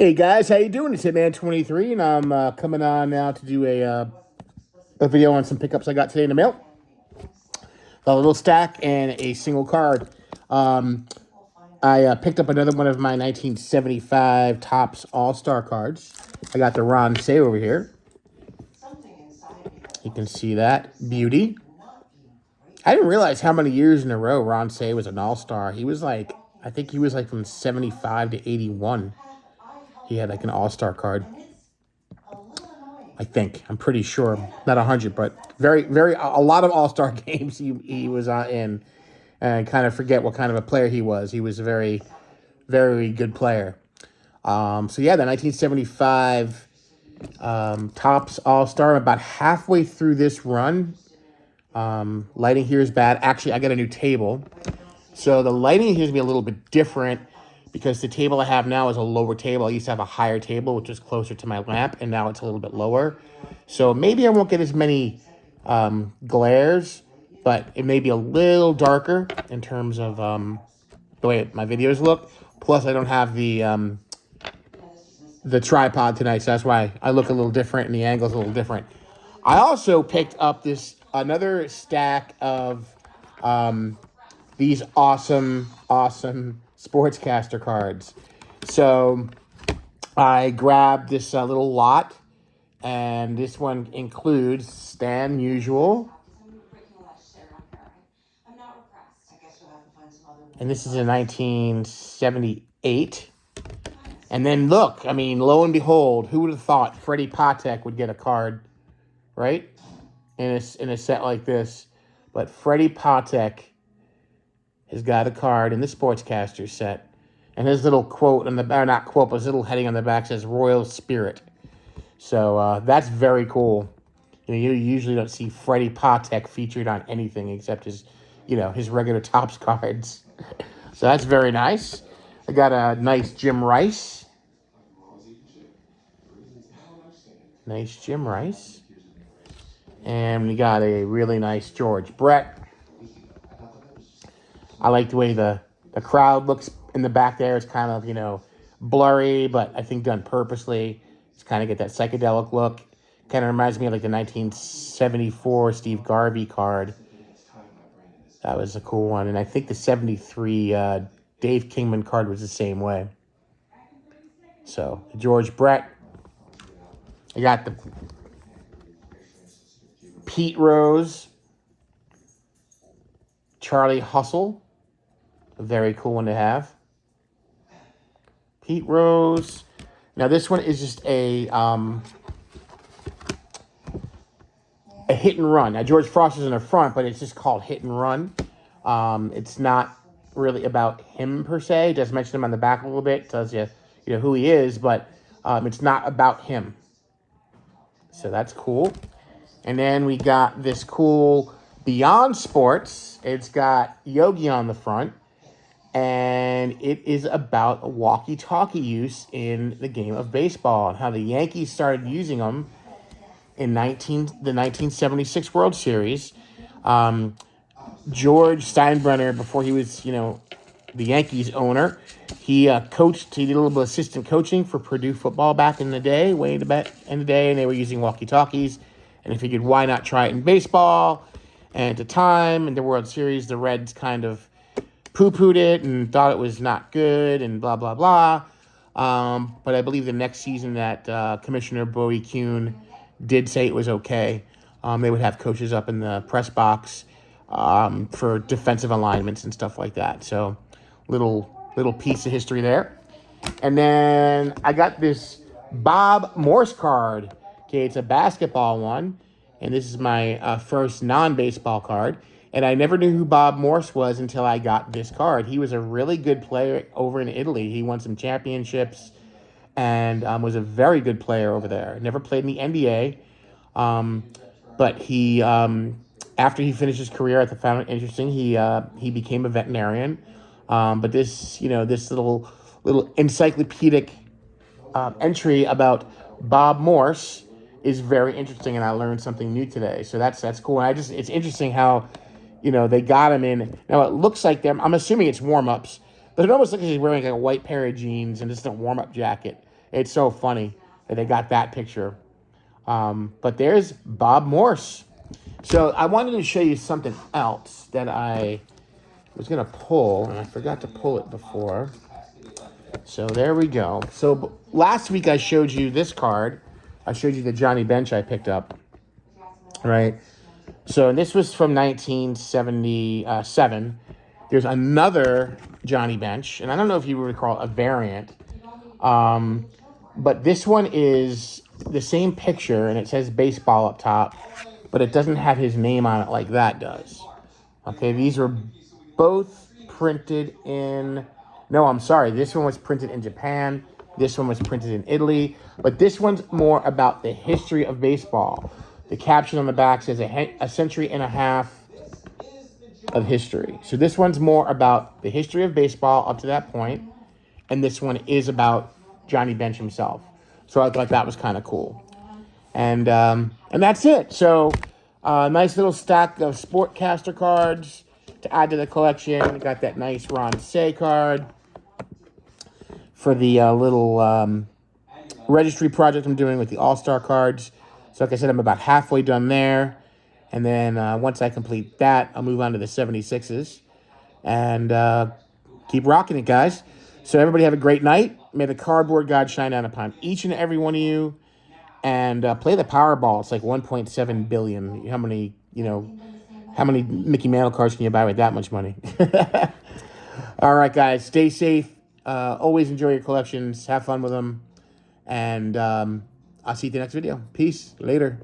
Hey guys, how you doing? It's Hitman23, and I'm coming on now to do a video on some pickups I got today in the mail. A little stack and a single card. I picked up another one of my 1975 Topps All-Star cards. I got the Ron Say over here. You can see that beauty. I didn't realize how many years in a row Ron Say was an All-Star. He was like, I think he was like from 75 to 81. He had like an All-Star card. I think. I'm pretty sure. Not 100, but a lot of All-Star games he was in. And I kind of forget what kind of a player he was. He was a very, very good player. So yeah, the 1975 Topps All-Star. I'm about halfway through this run. Lighting here is bad. Actually, I got a new table. So the lighting here is going to be a little bit different because the table I have now is a lower table. I used to have a higher table, which was closer to my lamp, and now it's a little bit lower. So maybe I won't get as many glares, but it may be a little darker in terms of the way my videos look. Plus, I don't have the tripod tonight, so that's why I look a little different and the angle's a little different. I also picked up another stack of these awesome Sportscaster cards. So I grabbed this little lot, and this one includes Stan Musial. And this is in 1978. And then look, I mean, lo and behold, who would have thought Freddie Patek would get a card, right? In a set like this. But Freddie Patek has got a card in the Sportscasters set. And his little quote, or not quote, but his little heading on the back says Royal Spirit. So that's very cool. You know, you usually don't see Freddie Patek featured on anything except his regular Topps cards. So that's very nice. I got a nice Jim Rice. Nice Jim Rice. And we got a really nice George Brett. I like the way the crowd looks in the back there. It's kind of, blurry, but I think done purposely. It's kind of get that psychedelic look. Kind of reminds me of like the 1974 Steve Garvey card. That was a cool one. And I think the 73 Dave Kingman card was the same way. So, George Brett. I got the Pete Rose. Charlie Hustle. A very cool one to have. Pete Rose. Now, this one is just a hit and run. Now, George Frost is in the front, but it's just called hit and run. It's not really about him per se. It does mention him on the back a little bit. It tells you, who he is, but it's not about him. So that's cool. And then we got this cool Beyond Sports. It's got Yogi on the front. And it is about walkie-talkie use in the game of baseball and how the Yankees started using them in the 1976 World Series. George Steinbrenner, before he was, the Yankees owner, he coached. He did a little bit of assistant coaching for Purdue football back in the day, and they were using walkie-talkies. And I figured, why not try it in baseball? And at the time, in the World Series, the Reds kind of poo-pooed it and thought it was not good and blah, blah, blah. But I believe the next season that Commissioner Bowie Kuhn did say it was okay. They would have coaches up in the press box for defensive alignments and stuff like that. So little piece of history there. And then I got this Bob Morse card. Okay, it's a basketball one. And this is my first non-baseball card. And I never knew who Bob Morse was until I got this card. He was a really good player over in Italy. He won some championships and was a very good player over there. Never played in the NBA. But he, after he finished his career, I found it interesting. He became a veterinarian. But this little encyclopedic entry about Bob Morse is very interesting, and I learned something new today. So that's cool. And it's interesting how, they got him in. Now, it looks like I'm assuming it's warm-ups, but it almost looks like he's wearing like a white pair of jeans and just a warm-up jacket. It's so funny that they got that picture. But there's Bob Morse. So I wanted to show you something else that I was going to pull, and I forgot to pull it before. So there we go. So last week I showed you this card. I showed you the Johnny Bench I picked up, right? So this was from 1977. There's another Johnny Bench, and I don't know if you would recall a variant, but this one is the same picture, and it says baseball up top, but it doesn't have his name on it like that does. Okay, these were both printed in... No, I'm sorry. This one was printed in Japan. This one was printed in Italy. But this one's more about the history of baseball. The caption on the back says a century and a half of history. So this one's more about the history of baseball up to that point. And this one is about Johnny Bench himself. So I thought that was kind of cool. And that's it. So nice little stack of Sportscaster cards to add to the collection. We got that nice Ron Say card for the little registry project I'm doing with the All-Star cards. So like I said, I'm about halfway done there. And then once I complete that, I'll move on to the 76s. And keep rocking it, guys. So everybody have a great night. May the cardboard God shine down upon each and every one of you. And play the Powerball. It's like 1.7 billion. How many Mickey Mantle cards can you buy with that much money? All right, guys. Stay safe. Always enjoy your collections. Have fun with them. And I'll see you in the next video. Peace. Later.